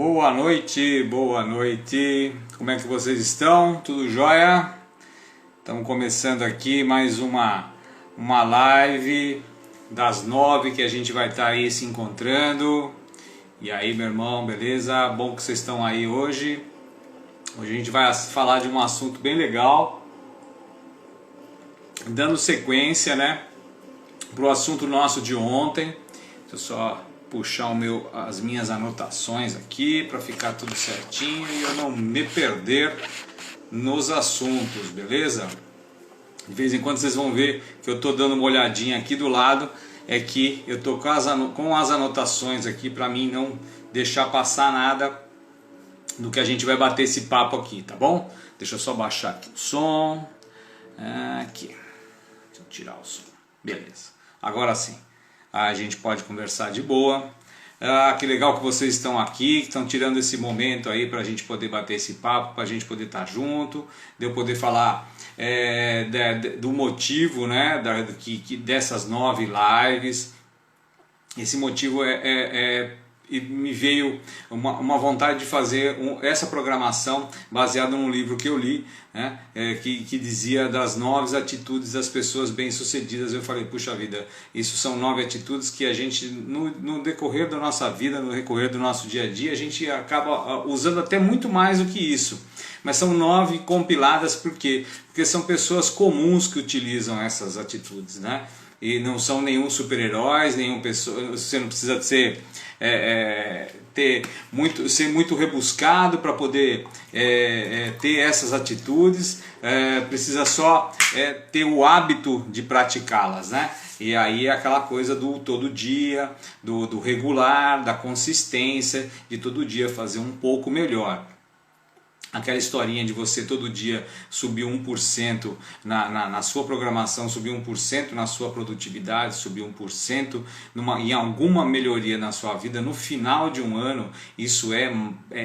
Boa noite, boa noite. Como é que vocês estão? Tudo jóia? Estamos começando aqui mais uma live das 9 que a gente vai estar aí se encontrando. E aí, meu irmão, beleza? Bom que vocês estão aí hoje. Hoje a gente vai falar de um assunto bem legal, dando sequência, né, para o assunto nosso de ontem. Deixa eu só puxar as minhas anotações aqui para ficar tudo certinho e eu não me perder nos assuntos, beleza? De vez em quando vocês vão ver que eu estou dando uma olhadinha aqui do lado, é que eu estou com as anotações aqui para mim não deixar passar nada do que a gente vai bater esse papo aqui, tá bom? Deixa eu só baixar aqui o som, aqui, deixa eu tirar o som, beleza, agora sim. A gente pode conversar de boa. Que legal que vocês estão aqui, que estão tirando esse momento aí para a gente poder bater esse papo, para a gente poder estar junto, de eu poder falar do motivo, né, dessas 9 lives. Esse motivo e me veio uma vontade de fazer essa programação baseada num livro que eu li, né, que dizia das 9 atitudes das pessoas bem-sucedidas. Eu falei, puxa vida, isso são 9 atitudes que a gente, no decorrer da nossa vida, no decorrer do nosso dia a dia, a gente acaba usando até muito mais do que isso. Mas são 9 compiladas, por quê? Porque são pessoas comuns que utilizam essas atitudes, né? E não são nenhum super-heróis, você não precisa ser muito rebuscado para poder ter essas atitudes, precisa só ter o hábito de praticá-las, né? E aí é aquela coisa do todo dia, do regular, da consistência, de todo dia fazer um pouco melhor. Aquela historinha de você todo dia subir 1% na sua programação, subir 1% na sua produtividade, subir 1% em alguma melhoria na sua vida, no final de um ano, isso é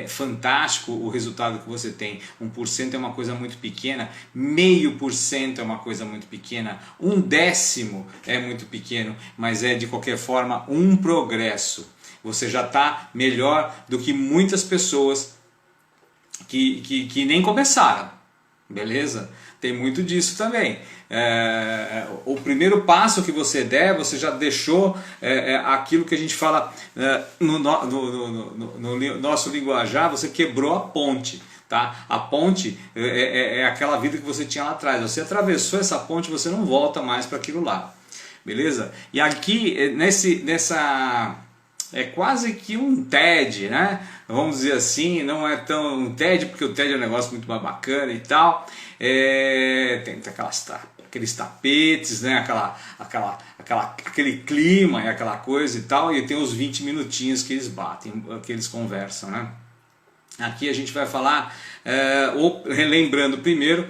fantástico o resultado que você tem. 1% é uma coisa muito pequena, 0,5% é uma coisa muito pequena, 1/10 é muito pequeno, mas é de qualquer forma um progresso. Você já está melhor do que muitas pessoas que nem começaram, beleza? Tem muito disso também. O primeiro passo que você der, você já deixou aquilo que a gente fala no nosso linguajar, você quebrou a ponte. Tá? A ponte é aquela vida que você tinha lá atrás. Você atravessou essa ponte, você não volta mais para aquilo lá, beleza? E aqui é quase que um TED, né? Vamos dizer assim, não é tão um TED, porque o TED é um negócio muito mais bacana e tal. Tem aqueles tapetes, né? Aquele clima e aquela coisa e tal. E tem os 20 minutinhos que eles batem, que eles conversam, né? Aqui a gente vai falar, relembrando primeiro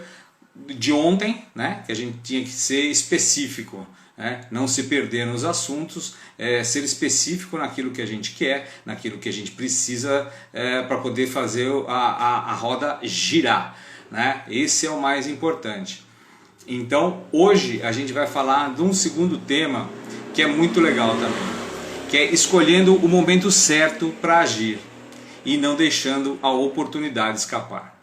de ontem, né? Que a gente tinha que ser específico. Não se perder nos assuntos, ser específico naquilo que a gente quer, naquilo que a gente precisa para poder fazer a roda girar, né? Esse é o mais importante. Então hoje a gente vai falar de um segundo tema que é muito legal também, que é escolhendo o momento certo para agir e não deixando a oportunidade escapar.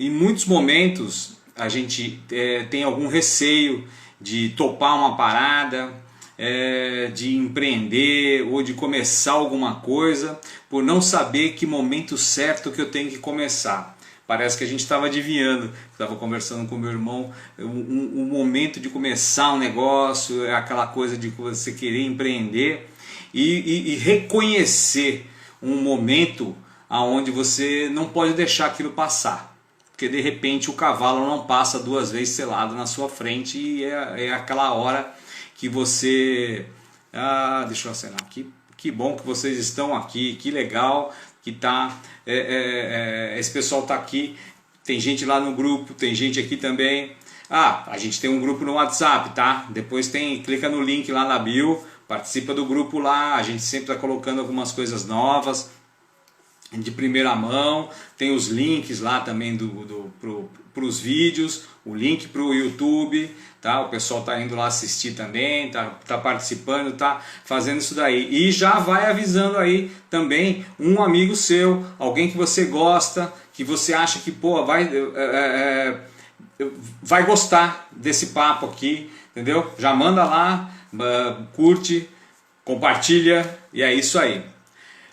Em muitos momentos a gente tem algum receio de topar uma parada, de empreender ou de começar alguma coisa, por não saber que momento certo que eu tenho que começar. Parece que a gente estava adivinhando, estava conversando com meu irmão, o momento de começar um negócio, é aquela coisa de você querer empreender e reconhecer um momento onde você não pode deixar aquilo passar. Porque de repente o cavalo não passa 2 vezes selado na sua frente e é aquela hora que você... deixa eu acenar aqui. Que bom que vocês estão aqui, que legal que tá... esse pessoal tá aqui, tem gente lá no grupo, tem gente aqui também. A gente tem um grupo no WhatsApp, tá? Depois clica no link lá na bio, participa do grupo lá, a gente sempre está colocando algumas coisas novas. de primeira mão, tem os links lá também para os vídeos, o link para o YouTube, tá? O pessoal está indo lá assistir também, tá participando, tá fazendo isso daí. E já vai avisando aí também um amigo seu, alguém que você gosta, que você acha que pô, vai gostar desse papo aqui, entendeu? Já manda lá, curte, compartilha e é isso aí.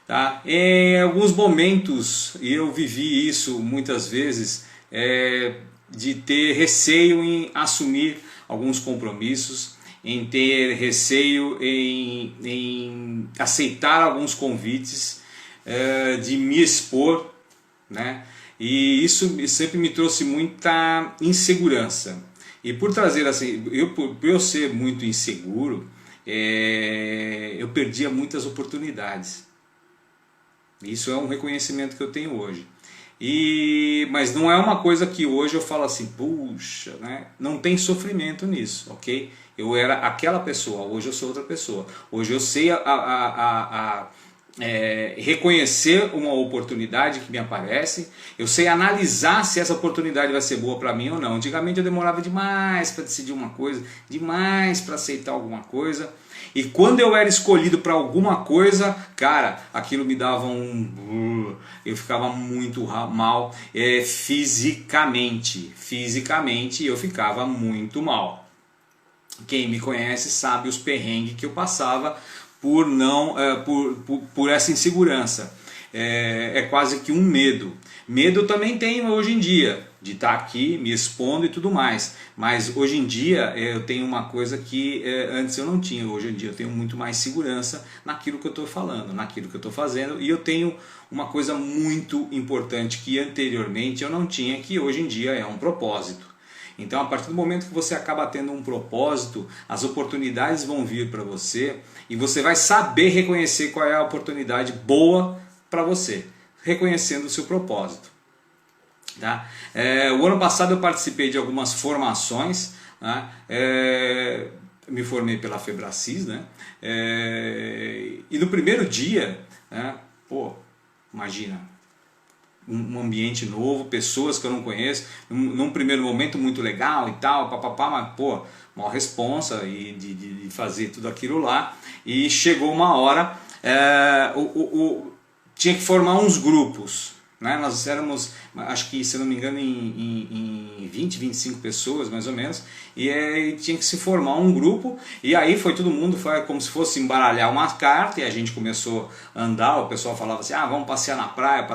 Tá? Em alguns momentos, e eu vivi isso muitas vezes, de ter receio em assumir alguns compromissos, em ter receio em aceitar alguns convites, de me expor, né? E isso sempre me trouxe muita insegurança. E por trazer assim, por eu ser muito inseguro, eu perdia muitas oportunidades. Isso é um reconhecimento que eu tenho hoje. Mas não é uma coisa que hoje eu falo assim, puxa, né? Não tem sofrimento nisso, ok? Eu era aquela pessoa, hoje eu sou outra pessoa. Hoje eu sei reconhecer uma oportunidade que me aparece, eu sei analisar se essa oportunidade vai ser boa para mim ou não. Antigamente eu demorava demais para decidir uma coisa, demais para aceitar alguma coisa. E quando eu era escolhido para alguma coisa, cara, aquilo me dava eu ficava muito mal, fisicamente eu ficava muito mal. Quem me conhece sabe os perrengues que eu passava por essa insegurança. É quase que um medo. Medo também tenho hoje em dia, de estar aqui me expondo e tudo mais. Mas hoje em dia eu tenho uma coisa que antes eu não tinha. Hoje em dia eu tenho muito mais segurança naquilo que eu estou falando, naquilo que eu estou fazendo. E eu tenho uma coisa muito importante que anteriormente eu não tinha, que hoje em dia é um propósito. Então, a partir do momento que você acaba tendo um propósito, as oportunidades vão vir para você e você vai saber reconhecer qual é a oportunidade boa para você, reconhecendo o seu propósito. Tá? O ano passado eu participei de algumas formações, né? Me formei pela Febracis, né? E no primeiro dia, né? Pô, imagina, um ambiente novo, pessoas que eu não conheço, num primeiro momento muito legal e tal, papapá, mas pô, maior responsa de fazer tudo aquilo lá. E chegou uma hora, tinha que formar uns grupos, né? Nós éramos, acho que se não me engano, em 20, 25 pessoas mais ou menos, e tinha que se formar um grupo, e aí foi todo mundo, foi como se fosse embaralhar uma carta, e a gente começou a andar, o pessoal falava assim, vamos passear na praia,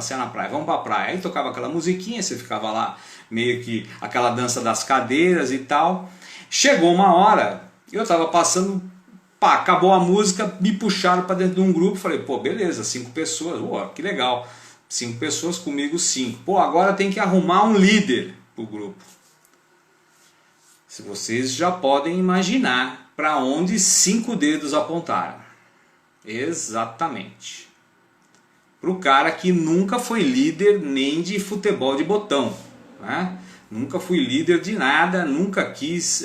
vamos pra praia, aí tocava aquela musiquinha, você ficava lá, meio que aquela dança das cadeiras e tal. Chegou uma hora, eu estava passando, pá, acabou a música, me puxaram para dentro de um grupo, falei, pô, beleza, 5 pessoas, que legal. 5 pessoas, comigo 5. Pô, agora tem que arrumar um líder pro grupo. Se vocês já podem imaginar para onde 5 dedos apontaram. Exatamente. Pro cara que nunca foi líder nem de futebol de botão, né? Nunca fui líder de nada, nunca quis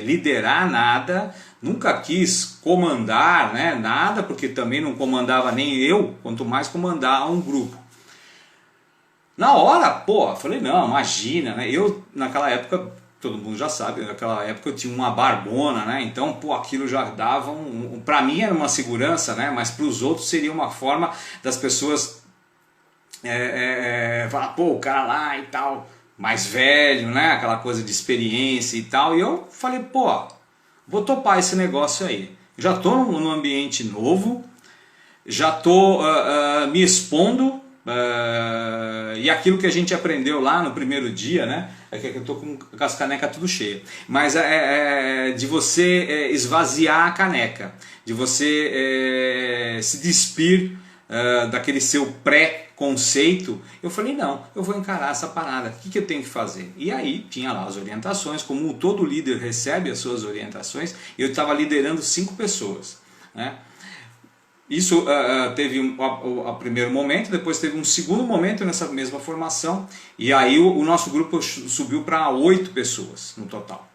liderar nada, nunca quis comandar, né, nada, porque também não comandava nem eu, quanto mais comandar um grupo. Na hora, pô, falei, não, imagina, né? Eu, naquela época, todo mundo já sabe, naquela época eu tinha uma barbona, né? Então, pô, aquilo já dava pra mim era uma segurança, né? Mas para os outros seria uma forma das pessoas falar, pô, o cara lá e tal, mais velho, né? Aquela coisa de experiência e tal. E eu falei, pô, vou topar esse negócio aí. Já estou num ambiente novo, já estou me expondo, e aquilo que a gente aprendeu lá no primeiro dia, né? É que eu estou com as canecas tudo cheia. Mas de você esvaziar a caneca, de você se despir daquele seu pré-conceito. Eu falei, não, eu vou encarar essa parada, o que eu tenho que fazer? E aí tinha lá as orientações, como todo líder recebe as suas orientações, e eu estava liderando 5 pessoas, né? Isso teve o primeiro momento, depois teve um segundo momento nessa mesma formação, e aí o nosso grupo subiu para 8 pessoas no total.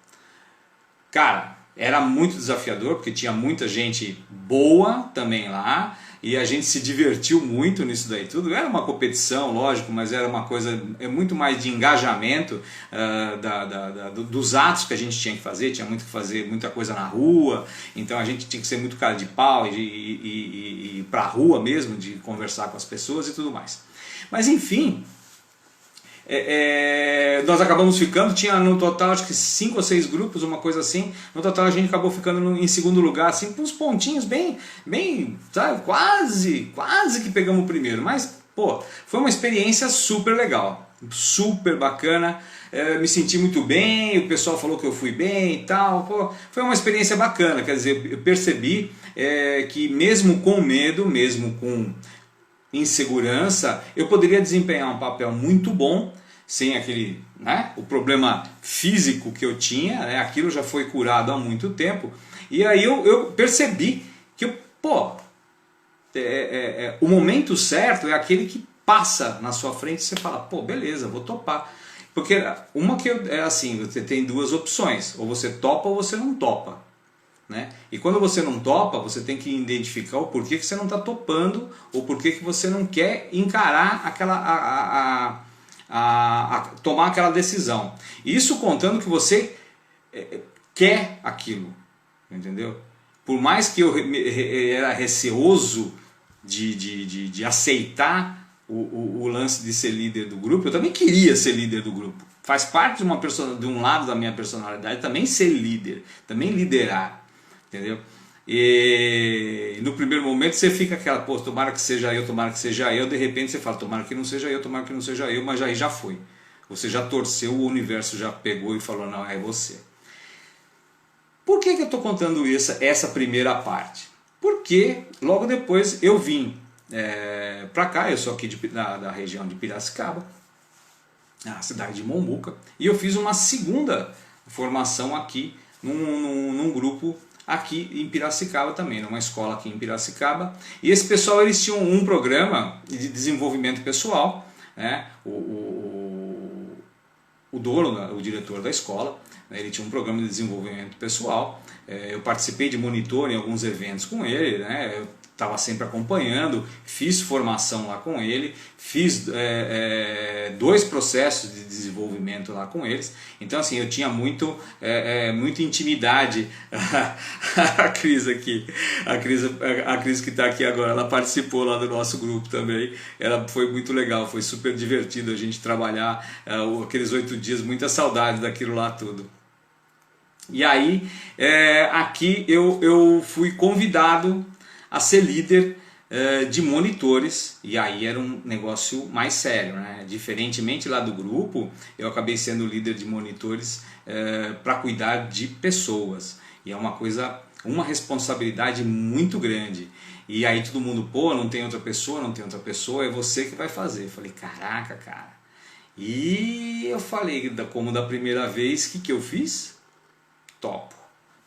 Cara, era muito desafiador, porque tinha muita gente boa também lá, e a gente se divertiu muito nisso daí tudo. Era uma competição, lógico, mas era uma coisa muito mais de engajamento dos atos que a gente tinha que fazer. Tinha muito que fazer, muita coisa na rua, então a gente tinha que ser muito cara de pau e ir para a rua mesmo, de conversar com as pessoas e tudo mais. Mas enfim, nós acabamos ficando, tinha no total acho que 5 ou 6 grupos, uma coisa assim. No total a gente acabou ficando em segundo lugar, assim, com uns pontinhos bem, sabe, quase que pegamos o primeiro. Mas, pô, foi uma experiência super legal, super bacana. Me senti muito bem, o pessoal falou que eu fui bem e tal. Pô, foi uma experiência bacana, quer dizer, eu percebi que mesmo com medo, mesmo com insegurança, eu poderia desempenhar um papel muito bom, sem aquele, né, o problema físico que eu tinha, né, aquilo já foi curado há muito tempo, e aí eu percebi que, pô, o momento certo é aquele que passa na sua frente e você fala, pô, beleza, vou topar. Porque é assim, você tem duas opções, ou você topa ou você não topa. Né? E quando você não topa, você tem que identificar o porquê que você não está topando, ou porquê que você não quer encarar tomar aquela decisão. Isso contando que você quer aquilo, entendeu? Por mais que eu era receoso de aceitar o lance de ser líder do grupo, eu também queria ser líder do grupo. Faz parte de um lado da minha personalidade também ser líder, também liderar. Entendeu? E no primeiro momento você fica aquela, pô, tomara que seja eu, de repente você fala, tomara que não seja eu, mas aí já foi. Você já torceu, o universo já pegou e falou, não, é você. Por que eu estou contando essa primeira parte? Porque logo depois eu vim para cá, eu sou aqui da região de Piracicaba, na cidade de Mombuca, e eu fiz uma segunda formação aqui num grupo aqui em Piracicaba também, numa escola aqui em Piracicaba. E esse pessoal, eles tinham um programa de desenvolvimento pessoal, né? O dono, o diretor da escola, né? Ele tinha um programa de desenvolvimento pessoal. Eu participei de monitor em alguns eventos com ele, né? Eu estava sempre acompanhando, fiz formação lá com ele, fiz 2 processos de desenvolvimento lá com eles. Então assim, eu tinha muita intimidade. A Cris aqui, a Cris que está aqui agora, ela participou lá do nosso grupo também. Foi muito legal, foi super divertido a gente trabalhar aqueles 8 dias, muita saudade daquilo lá tudo. E aí, aqui eu fui convidado a ser líder de monitores, e aí era um negócio mais sério, né? Diferentemente lá do grupo, eu acabei sendo líder de monitores para cuidar de pessoas, e é uma responsabilidade muito grande. E aí todo mundo, pô, não tem outra pessoa, é você que vai fazer. Eu falei, caraca, cara. E eu falei, como da primeira vez, o que eu fiz? Topo.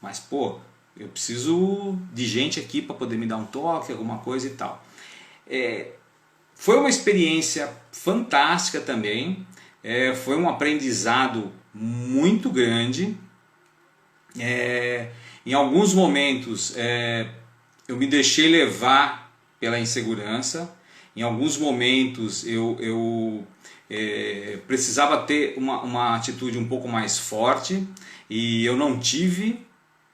Mas, pô, eu preciso de gente aqui para poder me dar um toque, alguma coisa e tal. Foi uma experiência fantástica também, foi um aprendizado muito grande. Em alguns momentos eu me deixei levar pela insegurança, em alguns momentos eu precisava ter uma atitude um pouco mais forte e eu não tive.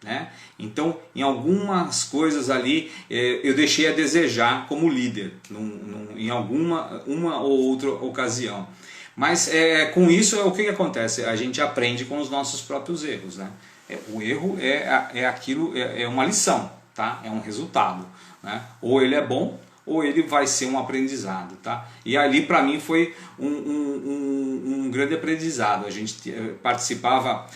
Né? Então, em algumas coisas ali eu deixei a desejar como líder, em uma ou outra ocasião. Mas com isso o que acontece? A gente aprende com os nossos próprios erros. Né? O erro é uma lição, tá? É um resultado. Né? Ou ele é bom, ou ele vai ser um aprendizado. Tá? E ali para mim foi um grande aprendizado. A gente participava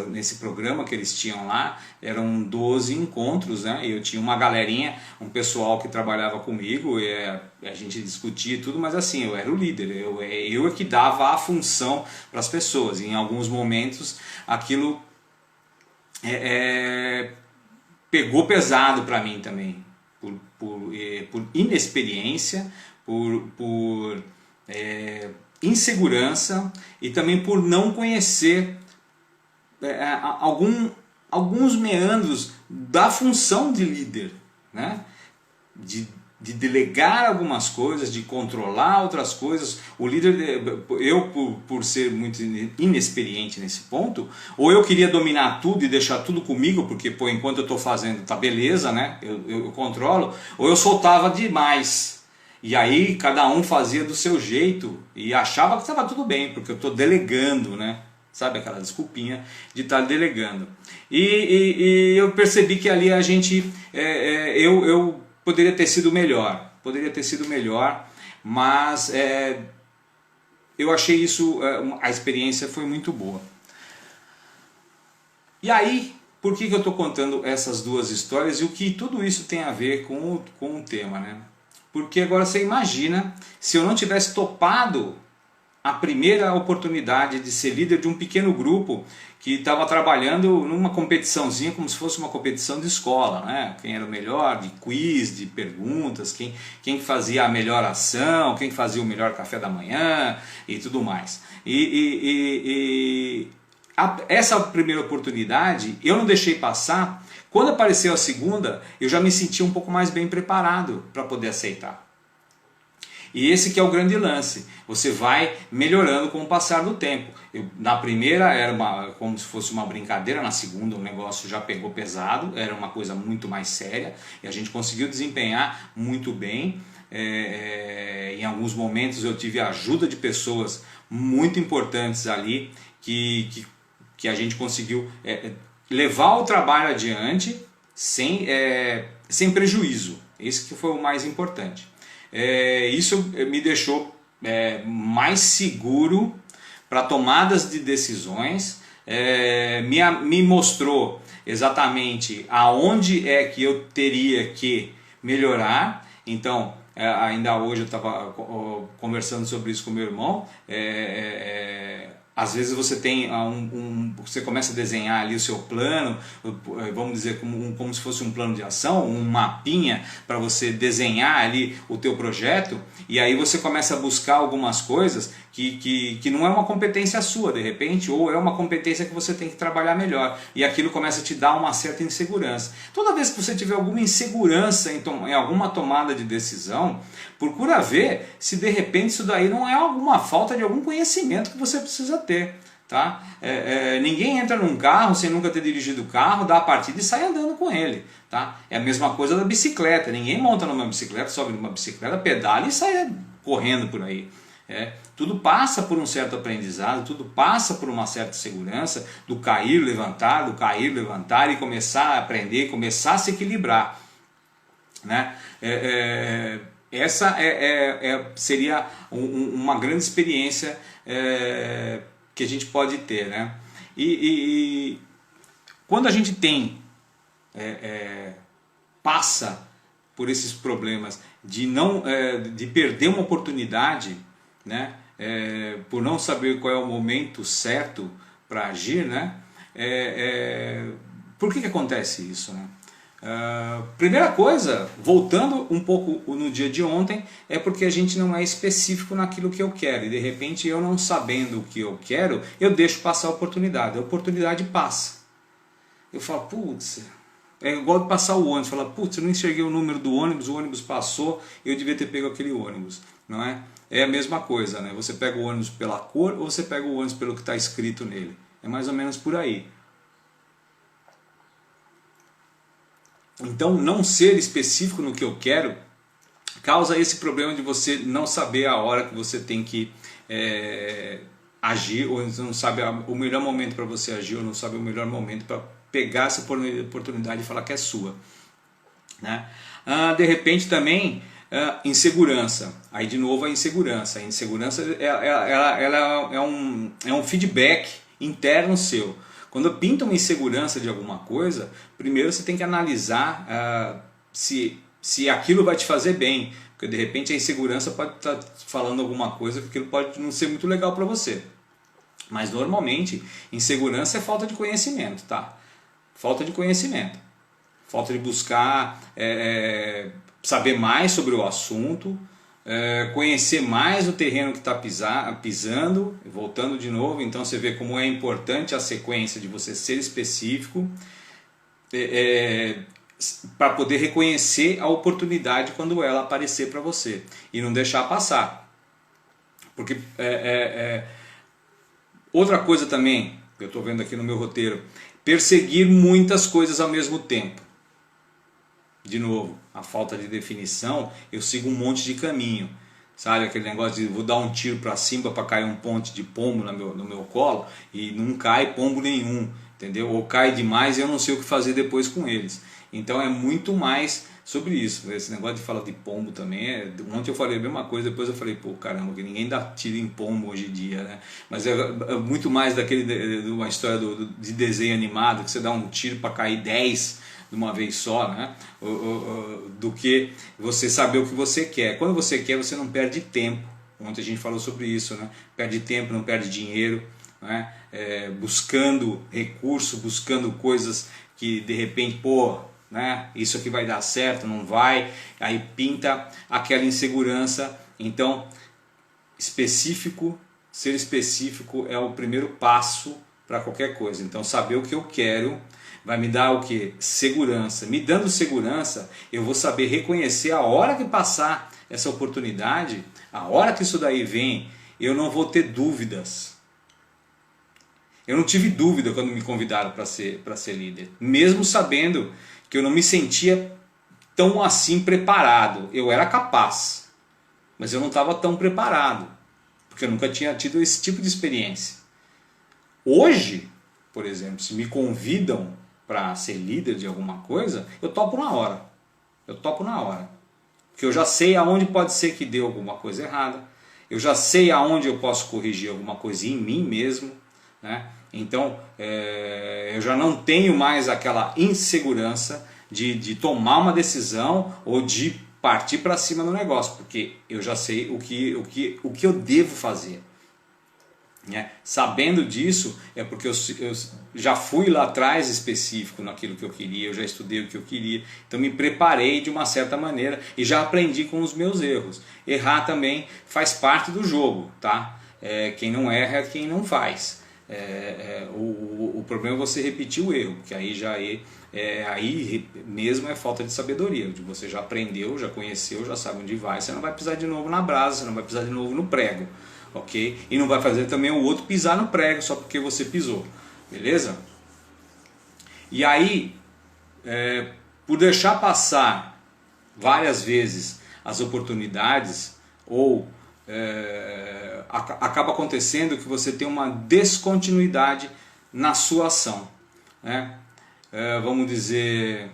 nesse programa que eles tinham lá, eram 12 encontros, né? E eu tinha uma galerinha, um pessoal que trabalhava comigo, e a gente discutia tudo, mas assim, eu era o líder, eu é que dava a função para as pessoas. E em alguns momentos aquilo pegou pesado para mim também. Por inexperiência, por insegurança e também por não conhecer alguns meandros da função de líder. Né? de delegar algumas coisas, de controlar outras coisas. O líder, eu por ser muito inexperiente nesse ponto, ou eu queria dominar tudo e deixar tudo comigo, porque pô, enquanto eu estou fazendo tá beleza, né? Eu controlo, ou eu soltava demais. E aí cada um fazia do seu jeito e achava que estava tudo bem, porque eu estou delegando, né? Sabe aquela desculpinha de estar delegando. E eu percebi que ali a gente, eu poderia ter sido melhor, mas eu achei isso, a experiência foi muito boa. E aí, por que eu estou contando essas duas histórias e o que tudo isso tem a ver com o tema, né? Porque agora você imagina se eu não tivesse topado a primeira oportunidade de ser líder de um pequeno grupo que estava trabalhando numa competiçãozinha, como se fosse uma competição de escola, né? Quem era o melhor, de quiz, de perguntas, quem fazia a melhor ação, quem fazia o melhor café da manhã e tudo mais. Essa primeira oportunidade eu não deixei passar. Quando apareceu a segunda, eu já me senti um pouco mais bem preparado para poder aceitar. E esse que é o grande lance, você vai melhorando com o passar do tempo. Na primeira era como se fosse uma brincadeira, na segunda o negócio já pegou pesado, era uma coisa muito mais séria e a gente conseguiu desempenhar muito bem. Em alguns momentos eu tive a ajuda de pessoas muito importantes ali que a gente conseguiu levar o trabalho adiante sem prejuízo. Esse que foi o mais importante. Isso me deixou mais seguro para tomadas de decisões, me mostrou exatamente aonde é que eu teria que melhorar. Então, ainda hoje eu estava conversando sobre isso com meu irmão. Às vezes você tem você começa a desenhar ali o seu plano, vamos dizer como se fosse um plano de ação, um mapinha para você desenhar ali o teu projeto, e aí você começa a buscar algumas coisas que não é uma competência sua de repente, ou é uma competência que você tem que trabalhar melhor, e aquilo começa a te dar uma certa insegurança. Toda vez que você tiver alguma insegurança em alguma tomada de decisão, procura ver se de repente isso daí não é alguma falta de algum conhecimento que você precisa ter. Tá? Ninguém entra num carro sem nunca ter dirigido o carro, dá a partida e sai andando com ele. Tá? É a mesma coisa da bicicleta, ninguém monta numa bicicleta, sobe numa bicicleta, pedala e sai correndo por aí. Tudo passa por um certo aprendizado, tudo passa por uma certa segurança, do cair, levantar e começar a aprender, começar a se equilibrar. Né? Essa seria uma grande experiência que a gente pode ter, né? E quando a gente passa por esses problemas de perder uma oportunidade, né? Por não saber qual é o momento certo para agir, né? Por que acontece isso, né? Primeira coisa, voltando um pouco no dia de ontem, é porque a gente não é específico naquilo que eu quero, e de repente eu não sabendo o que eu quero, eu deixo passar a oportunidade passa. Eu falo, putz, é igual de passar o ônibus, falar, putz, eu não enxerguei o número do ônibus, o ônibus passou, eu devia ter pego aquele ônibus, não é? É a mesma coisa, né? Você pega o ônibus pela cor ou você pega o ônibus pelo que está escrito nele, é mais ou menos por aí. Então, não ser específico no que eu quero causa esse problema de você não saber a hora que você tem que agir, ou não sabe o melhor momento para você agir, ou não sabe o melhor momento para pegar essa oportunidade e falar que é sua. Né? De repente também, insegurança. Aí de novo a insegurança. A insegurança ela é um feedback interno seu. Quando pinta uma insegurança de alguma coisa, primeiro você tem que analisar se aquilo vai te fazer bem. Porque de repente a insegurança pode estar falando alguma coisa que aquilo pode não ser muito legal para você. Mas normalmente, insegurança é falta de conhecimento, tá? Falta de conhecimento. Falta de buscar saber mais sobre o assunto, conhecer mais o terreno que está pisando, voltando de novo. Então você vê como é importante a sequência de você ser específico, para poder reconhecer a oportunidade quando ela aparecer para você e não deixar passar. Porque outra coisa também, que eu estou vendo aqui no meu roteiro, perseguir muitas coisas ao mesmo tempo. De novo, a falta de definição, eu sigo um monte de caminho. Sabe aquele negócio de vou dar um tiro para cima para cair um ponte de pombo no meu colo e não cai pombo nenhum, entendeu? Ou cai demais e eu não sei o que fazer depois com eles. Então é muito mais sobre isso. Esse negócio de falar de pombo também, ontem eu falei a mesma coisa, depois eu falei, pô, caramba, que ninguém dá tiro em pombo hoje em dia, né? Mas é muito mais de uma história de desenho animado, que você dá um tiro para cair 10 de uma vez só, né? Do que você saber o que você quer. Quando você quer, você não perde tempo. Ontem a gente falou sobre isso, né? Perde tempo, não perde dinheiro, né? Buscando recurso, buscando coisas que de repente, pô, né? Isso aqui vai dar certo, não vai. Aí pinta aquela insegurança. Então, ser específico é o primeiro passo para qualquer coisa. Então, saber o que eu quero vai me dar o que? Segurança. Me dando segurança, eu vou saber reconhecer a hora que passar essa oportunidade, a hora que isso daí vem, eu não vou ter dúvidas. Eu não tive dúvida quando me convidaram para ser líder, mesmo sabendo que eu não me sentia tão assim preparado. Eu era capaz, mas eu não estava tão preparado, porque eu nunca tinha tido esse tipo de experiência. Hoje, por exemplo, se me convidam para ser líder de alguma coisa, eu topo na hora. Eu topo na hora. Porque eu já sei aonde pode ser que dê alguma coisa errada. Eu já sei aonde eu posso corrigir alguma coisa em mim mesmo, né? Então, eu já não tenho mais aquela insegurança de tomar uma decisão ou de partir para cima do negócio, porque eu já sei o que eu devo fazer. Sabendo disso, é porque eu já fui lá atrás específico naquilo que eu queria, eu já estudei o que eu queria, então me preparei de uma certa maneira e já aprendi com os meus erros. Errar também faz parte do jogo, tá? Quem não erra é quem não faz. O problema é você repetir o erro, que aí já aí mesmo é falta de sabedoria. Você já aprendeu, já conheceu, já sabe onde vai, você não vai pisar de novo na brasa, você não vai pisar de novo no prego. Ok? E não vai fazer também o outro pisar no prego só porque você pisou, beleza? E aí, por deixar passar várias vezes as oportunidades, ou acaba acontecendo que você tem uma descontinuidade na sua ação, né? Vamos dizer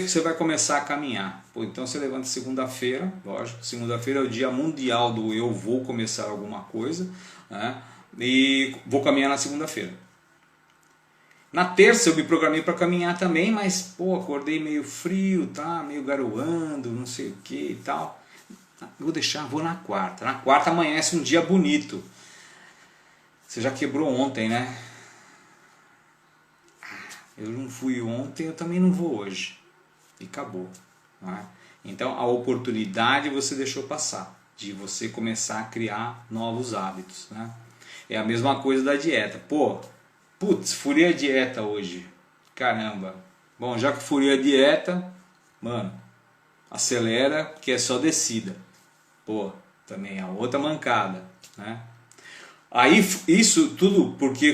que você vai começar a caminhar. Pô, então você levanta segunda-feira, lógico, segunda-feira é o dia mundial do eu vou começar alguma coisa, né? E vou caminhar na segunda-feira. Na terça eu me programei para caminhar também, mas pô, acordei meio frio, tá? Meio garoando, não sei o que e tal. Vou na quarta. Na quarta amanhece um dia bonito. Você já quebrou ontem, né? Eu não fui ontem, eu também não vou hoje. E acabou. Não é? Então a oportunidade você deixou passar, de você começar a criar novos hábitos. Né? É a mesma coisa da dieta. Putz, furei a dieta hoje. Caramba. Bom, já que furei a dieta, mano, acelera que é só descida. Também é outra mancada. Né? Aí isso tudo porque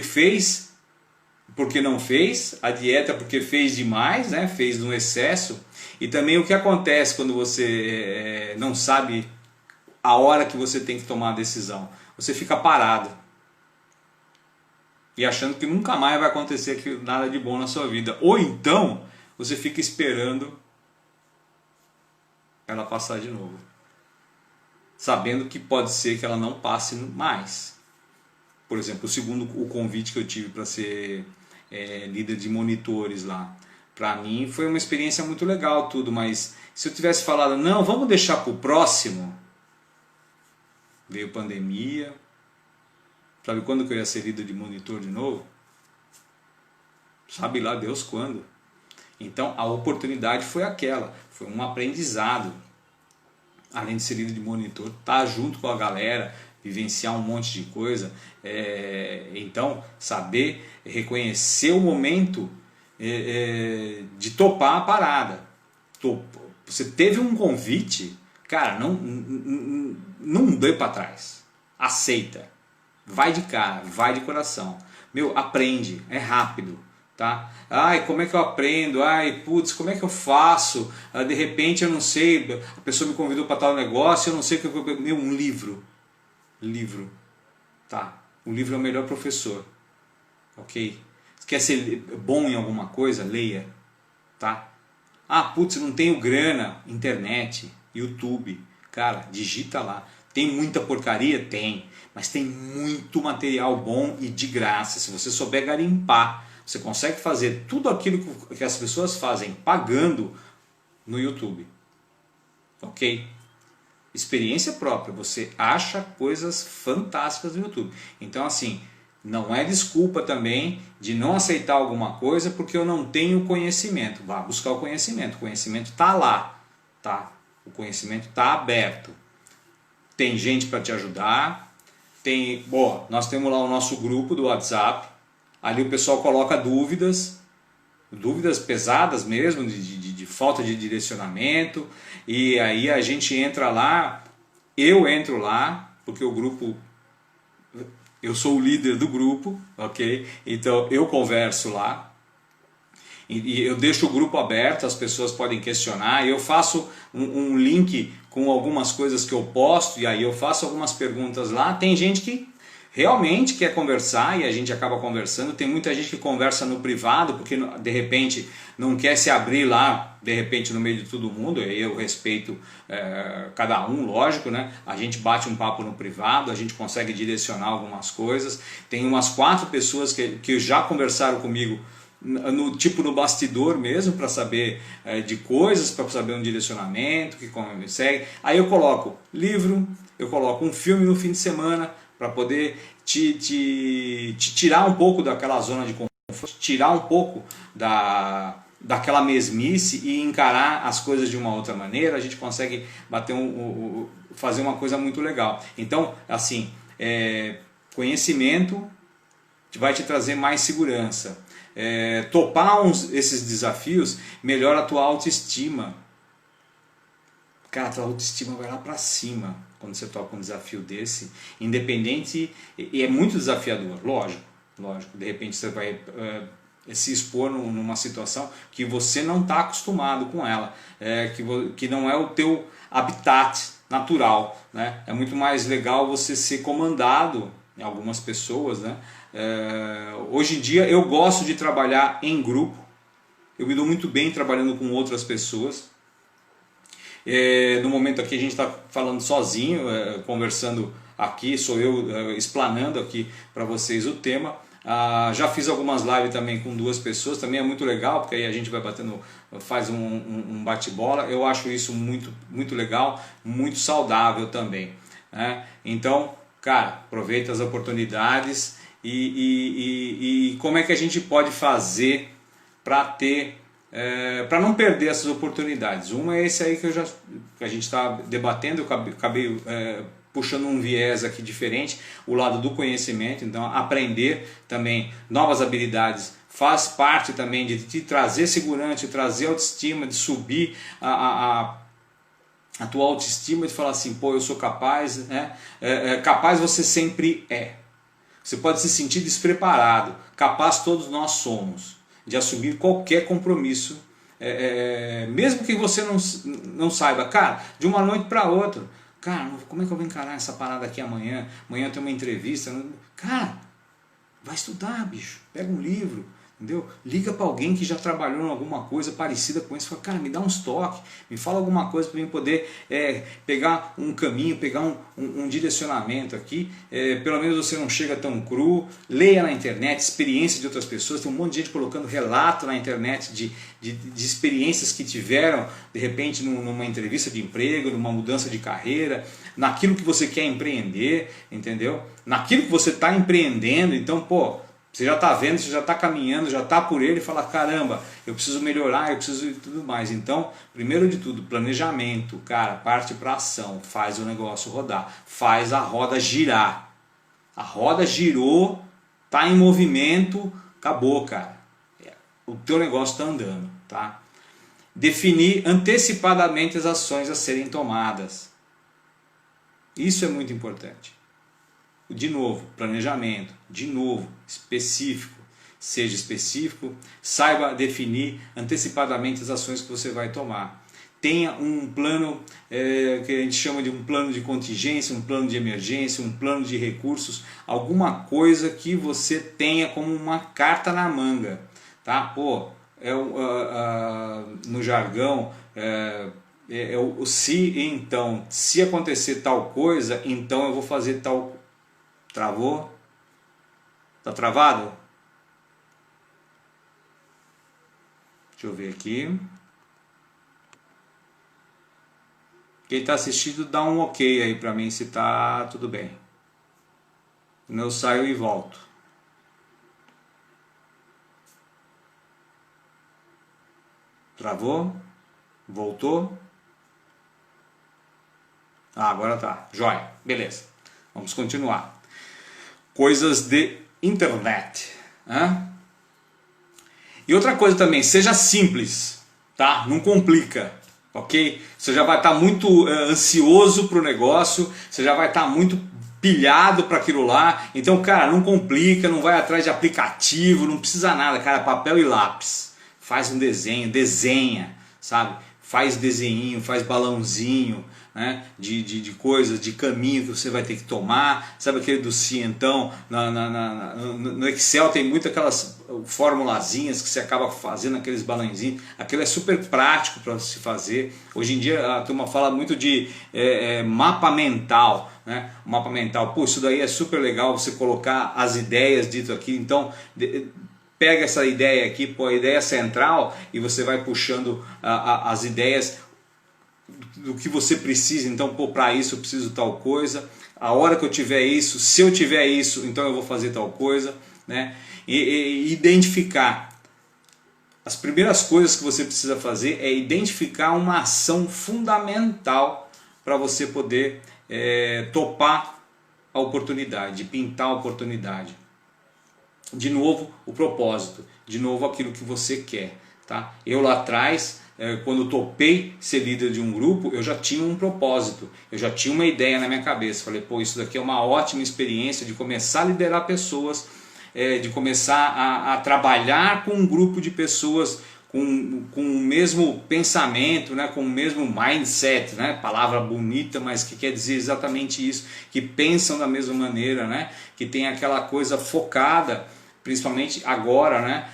não fez, a dieta porque fez demais, né? Fez no excesso. E também o que acontece quando você não sabe a hora que você tem que tomar a decisão. Você fica parado. E achando que nunca mais vai acontecer nada de bom na sua vida. Ou então, você fica esperando ela passar de novo. Sabendo que pode ser que ela não passe mais. Por exemplo, o convite que eu tive para ser líder de monitores lá. Para mim foi uma experiência muito legal tudo, mas se eu tivesse falado, não, vamos deixar para o próximo, veio pandemia, sabe quando que eu ia ser líder de monitor de novo? Sabe lá Deus quando. Então a oportunidade foi aquela, foi um aprendizado, além de ser líder de monitor, estar junto com a galera, vivenciar um monte de coisa, então saber reconhecer o momento de topar a parada. Você teve um convite, cara, não dê para trás. Aceita. Vai de cara, vai de coração. Meu, aprende, é rápido, tá? Ai, como é que eu aprendo? Ai, putz, como é que eu faço? De repente eu não sei, a pessoa me convidou para tal negócio, eu não sei o que eu... Meu, um livro. Livro, tá? O livro é o melhor professor, ok? Se quer ser bom em alguma coisa, leia, tá? Ah, putz, não tenho grana. Internet, YouTube, cara, digita lá. Tem muita porcaria? Tem. Mas tem muito material bom e de graça. Se você souber garimpar, você consegue fazer tudo aquilo que as pessoas fazem pagando no YouTube. Ok? Experiência própria. Você acha coisas fantásticas no YouTube. Então assim, não é desculpa também de não aceitar alguma coisa porque eu não tenho conhecimento. Vá buscar o conhecimento. O conhecimento está lá. Tá? O conhecimento está aberto. Tem gente para te ajudar. Nós temos lá o nosso grupo do WhatsApp. Ali o pessoal coloca dúvidas pesadas mesmo, de falta de direcionamento. E aí a gente entra lá, eu entro lá, porque o grupo... Eu sou o líder do grupo, ok? Então eu converso lá. E eu deixo o grupo aberto, as pessoas podem questionar. Eu faço um link com algumas coisas que eu posto, e aí eu faço algumas perguntas lá. Tem gente que realmente quer conversar e a gente acaba conversando. Tem muita gente que conversa no privado porque de repente não quer se abrir lá, de repente no meio de todo mundo. Eu respeito cada um, lógico, né? A gente bate um papo no privado, a gente consegue direcionar algumas coisas. Tem umas 4 pessoas que já conversaram comigo no bastidor mesmo, para saber de coisas, para saber um direcionamento, que como me segue. Aí eu coloco livro, eu coloco um filme no fim de semana, para poder te tirar um pouco daquela zona de conforto, tirar um pouco daquela mesmice e encarar as coisas de uma outra maneira. A gente consegue fazer uma coisa muito legal. Então, assim, conhecimento vai te trazer mais segurança. Topar esses desafios melhora a tua autoestima. Cara, a tua autoestima vai lá para cima quando você topa um desafio desse, independente, e é muito desafiador, lógico, de repente você vai se expor numa situação que você não está acostumado com ela, que não é o teu habitat natural, né? É muito mais legal você ser comandado em algumas pessoas, né? Hoje em dia eu gosto de trabalhar em grupo, eu me dou muito bem trabalhando com outras pessoas. No momento aqui a gente está falando sozinho, conversando aqui, sou eu explanando aqui para vocês o tema. Já fiz algumas lives também com 2 pessoas, também é muito legal, porque aí a gente vai batendo, faz um bate-bola. Eu acho isso muito, muito legal, muito saudável também, né? Então, cara, aproveita as oportunidades e como é que a gente pode fazer para para não perder essas oportunidades. Uma é esse aí que a gente está debatendo. Eu acabei puxando um viés aqui diferente, o lado do conhecimento. Então aprender também novas habilidades faz parte também de te trazer segurança, de trazer autoestima, de subir a tua autoestima, de falar assim, pô, eu sou capaz, né? Capaz você sempre é. Você pode se sentir despreparado, capaz todos nós somos de assumir qualquer compromisso, mesmo que você não saiba. Cara, de uma noite para outra, cara, como é que eu vou encarar essa parada aqui amanhã? Amanhã tem uma entrevista. Cara, vai estudar, bicho, pega um livro, entendeu? Liga para alguém que já trabalhou em alguma coisa parecida com isso. Fala, cara, me dá uns toques, me fala alguma coisa para eu poder pegar um caminho, pegar um direcionamento aqui. Pelo menos você não chega tão cru. Leia na internet, experiência de outras pessoas. Tem um monte de gente colocando relato na internet de experiências que tiveram, de repente, numa entrevista de emprego, numa mudança de carreira, naquilo que você quer empreender, entendeu? Naquilo que você está empreendendo. Então, pô, você já está vendo, você já está caminhando, já está por ele e fala, caramba, eu preciso melhorar, eu preciso e tudo mais. Então, primeiro de tudo, planejamento, cara, parte para ação, faz o negócio rodar, faz a roda girar. A roda girou, está em movimento, acabou, cara. o teu negócio está andando, tá? Definir antecipadamente as ações a serem tomadas. Isso é muito importante. De novo, planejamento, de novo, específico. Seja específico, saiba definir antecipadamente as ações que você vai tomar. Tenha um plano que a gente chama de um plano de contingência, um plano de emergência, um plano de recursos, alguma coisa que você tenha como uma carta na manga, tá? Pô, no jargão o se então, se acontecer tal coisa, então eu vou fazer tal. Travou? Tá travado? Deixa eu ver aqui. Quem está assistindo, dá um ok aí para mim se tá tudo bem. Senão eu saio e volto. Travou? Voltou? Ah, agora tá. Jóia. Beleza. Vamos continuar. Coisas de internet. E outra coisa também, seja simples, tá? Não complica, ok? Você já vai estar muito ansioso para o negócio, você já vai estar muito pilhado para aquilo lá. Então, cara, não complica, não vai atrás de aplicativo, não precisa nada, cara, papel e lápis. Faz um desenho, desenha, sabe? Faz desenho, faz balãozinho, né? de coisas, de caminho que você vai ter que tomar. Sabe aquele do si então? No Excel tem muito aquelas formulazinhas que você acaba fazendo aqueles balãozinhos. Aquilo é super prático para se fazer. Hoje em dia a turma fala muito de mapa mental, né? Mapa mental, pô, isso daí é super legal você colocar as ideias dito aqui. Então pega essa ideia aqui, pô, a ideia central, e você vai puxando as ideias do que você precisa. Então, pô, para isso eu preciso tal coisa, a hora que eu tiver isso, se eu tiver isso, então eu vou fazer tal coisa, né? E identificar. As primeiras coisas que você precisa fazer é identificar uma ação fundamental para você poder topar a oportunidade, pintar a oportunidade. De novo, o propósito, de novo aquilo que você quer, tá? Eu lá atrás, quando topei ser líder de um grupo, eu já tinha um propósito, eu já tinha uma ideia na minha cabeça. Falei, pô, isso daqui é uma ótima experiência de começar a liderar pessoas, de começar a trabalhar com um grupo de pessoas com o mesmo pensamento, né, com o mesmo mindset, né, palavra bonita, mas que quer dizer exatamente isso, que pensam da mesma maneira, né, que tem aquela coisa focada, principalmente agora, né,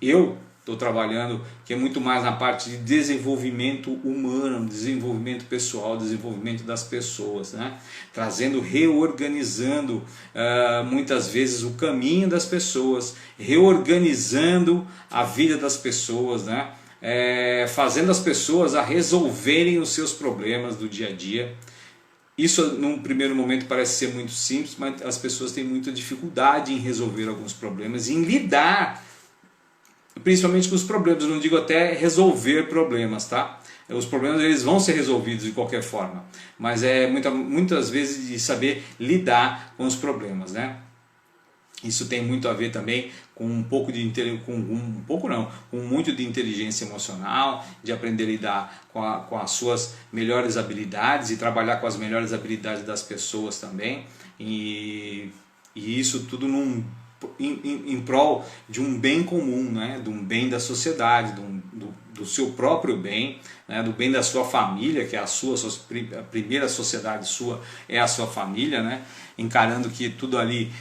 eu estou trabalhando, que é muito mais na parte de desenvolvimento humano, desenvolvimento pessoal, desenvolvimento das pessoas, né? Trazendo, reorganizando muitas vezes o caminho das pessoas, reorganizando a vida das pessoas, né? Fazendo as pessoas a resolverem os seus problemas do dia a dia. Isso num primeiro momento parece ser muito simples, mas as pessoas têm muita dificuldade em resolver alguns problemas, em lidar principalmente com os problemas. Eu não digo até resolver problemas, tá? Os problemas eles vão ser resolvidos de qualquer forma, mas muitas vezes de saber lidar com os problemas, né? Isso tem muito a ver também com com muito de inteligência emocional, de aprender a lidar com as suas melhores habilidades e trabalhar com as melhores habilidades das pessoas também, e isso tudo em prol de um bem comum, né? De um bem da sociedade, do seu próprio bem, né? Do bem da sua família, que é a primeira sociedade sua é a sua família, né? Encarando que tudo ali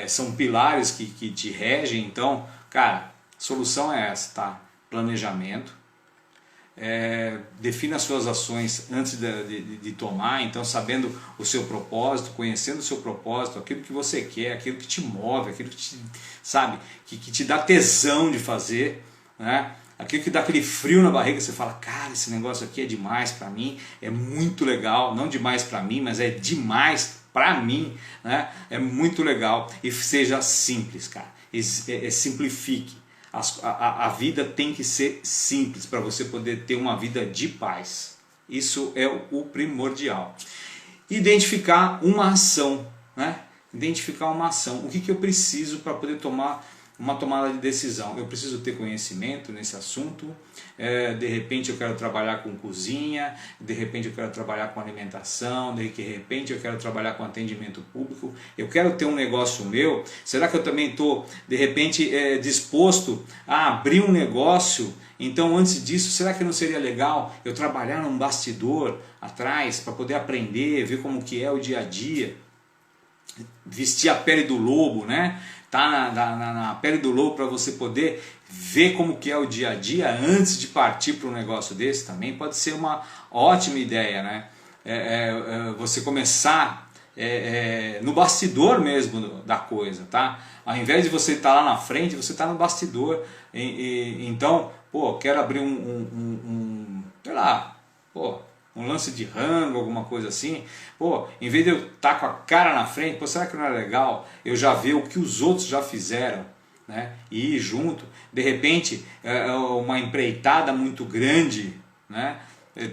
são pilares que te regem. Então, cara, a solução é essa, tá? Planejamento. Defina as suas ações antes de tomar, então sabendo o seu propósito, conhecendo o seu propósito, aquilo que você quer, aquilo que te move, aquilo que te, sabe, que te dá tesão de fazer, né? Aquilo que dá aquele frio na barriga, você fala, cara, esse negócio aqui é demais para mim, é muito legal, não demais para mim, mas é demais para mim, né? É muito legal. E seja simples, cara, simplifique. A vida tem que ser simples para você poder ter uma vida de paz. Isso é o primordial. Identificar uma ação, né? Identificar uma ação. O que eu preciso para poder tomar uma tomada de decisão. Eu preciso ter conhecimento nesse assunto, de repente eu quero trabalhar com cozinha, de repente eu quero trabalhar com alimentação, de repente eu quero trabalhar com atendimento público, eu quero ter um negócio meu. Será que eu também estou, de repente, disposto a abrir um negócio? Então, antes disso, será que não seria legal eu trabalhar num bastidor atrás para poder aprender, ver como que é o dia a dia, vestir a pele do lobo, né? Tá na pele do lobo para você poder ver como que é o dia a dia antes de partir para um negócio desse? Também pode ser uma ótima ideia, né? Você começar no bastidor mesmo da coisa, tá? Ao invés de você estar lá na frente, você está no bastidor. Então, pô, quero abrir sei lá, pô, um lance de rango, alguma coisa assim. Pô, em vez de eu estar com a cara na frente, pô, será que não é legal eu já ver o que os outros já fizeram, né? E ir junto. De repente, uma empreitada muito grande, né?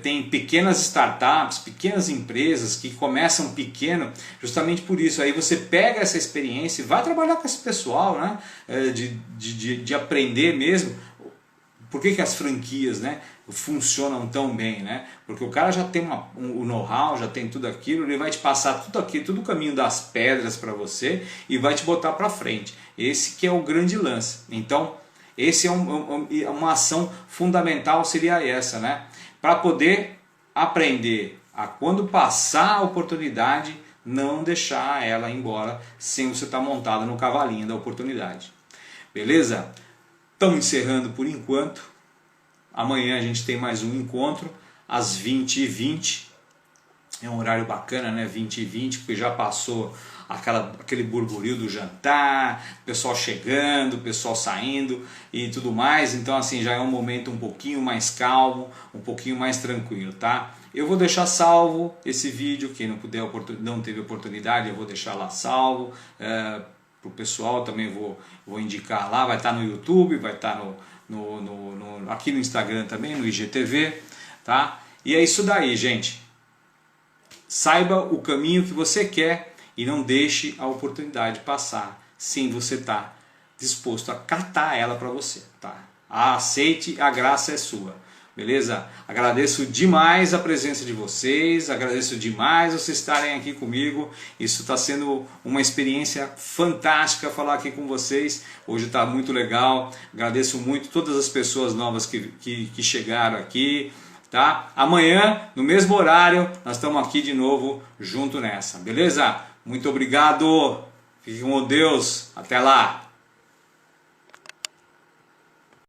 Tem pequenas startups, pequenas empresas que começam pequeno, justamente por isso. Aí você pega essa experiência e vai trabalhar com esse pessoal, né? De aprender mesmo. Por que as franquias, né, funcionam tão bem, né? Porque o cara já tem o know-how, já tem tudo aquilo, ele vai te passar tudo aquilo, todo o caminho das pedras para você e vai te botar para frente. Esse que é o grande lance. Então, esse é uma ação fundamental, seria essa, né? Para poder aprender a, quando passar a oportunidade, não deixar ela ir embora sem você estar montado no cavalinho da oportunidade. Beleza? Estamos encerrando por enquanto. Amanhã a gente tem mais um encontro às 20h20. É um horário bacana, né? 20h20, porque já passou aquele burburinho do jantar, pessoal chegando, pessoal saindo e tudo mais. Então assim, já é um momento um pouquinho mais calmo, um pouquinho mais tranquilo, tá? Eu vou deixar salvo esse vídeo, quem não teve oportunidade, eu vou deixar lá salvo. Para o pessoal também vou indicar lá, vai estar no YouTube, vai estar aqui no Instagram também, no IGTV, tá? E é isso daí, gente. Saiba o caminho que você quer e não deixe a oportunidade passar sem você estar disposto a catar ela para você, tá? Aceite, a graça é sua. Beleza? Agradeço demais a presença de vocês, agradeço demais vocês estarem aqui comigo. Isso está sendo uma experiência fantástica falar aqui com vocês. Hoje está muito legal. Agradeço muito todas as pessoas novas que chegaram aqui. Tá? Amanhã, no mesmo horário, nós estamos aqui de novo junto nessa. Beleza? Muito obrigado. Fique com Deus. Até lá.